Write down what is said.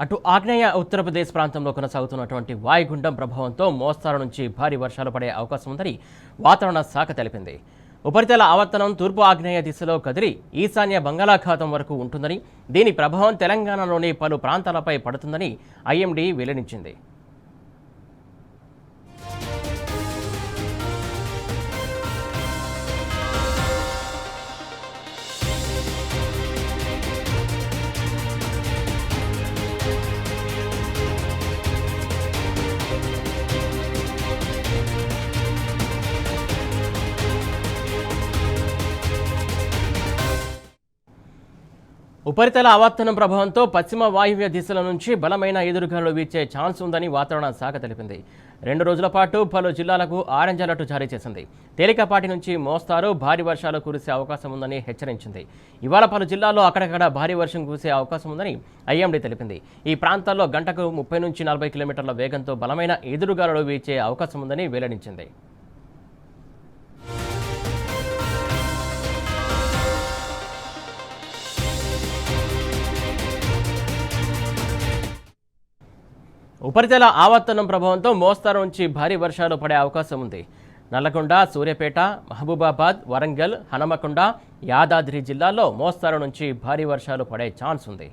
అటు ఆగ్నేయ ఉత్తరప్రదేశ్ ప్రాంతంలో కొనసాగుతున్నటువంటి వాయుగుండం ప్రభావంతో మోస్తారు నుంచి భారీ వర్షాలు పడే అవకాశం ఉందని వాతావరణ శాఖ తెలిపింది. ఉపరితల ఆవర్తనం తూర్పు ఆగ్నేయ దిశలో కదిలి ఈశాన్య బంగాళాఖాతం వరకు ఉంటుందని, దీని ప్రభావం తెలంగాణలోని పలు ప్రాంతాలపై పడుతుందని ఐఎండీ వెల్లడించింది. ఉపరితల ఆవర్తనం ప్రభావంతో పశ్చిమ వాయువ్య దిశల నుంచి బలమైన ఎదురుగాలులు వీచే ఛాన్స్ ఉందని వాతావరణ శాఖ తెలిపింది. 2 రోజుల పాటు పలు జిల్లాలకు ఆరెంజ్ అలర్ట్ జారీ చేసింది. తేలికపాటి నుంచి మోస్తారు భారీ వర్షాలు కురిసే అవకాశం ఉందని హెచ్చరించింది. ఇవాళ పలు జిల్లాల్లో అక్కడక్కడ భారీ వర్షం కురిసే అవకాశం ఉందని ఐఎండీ తెలిపింది. ఈ ప్రాంతాల్లో గంటకు 30 నుంచి 40 కిలోమీటర్ల వేగంతో బలమైన ఎదురుగాలులు వీచే అవకాశం ఉందని వెల్లడించింది. ఉపరితల ఆవర్తనం ప్రభావంతో మోస్తారు నుంచి భారీ వర్షాలు పడే అవకాశం ఉంది. నల్లగొండ, సూర్యాపేట, మహబూబాబాద్, వరంగల్, హనుమకొండ, యాదాద్రి జిల్లాల్లో మోస్తారు నుంచి భారీ వర్షాలు పడే ఛాన్స్ ఉంది.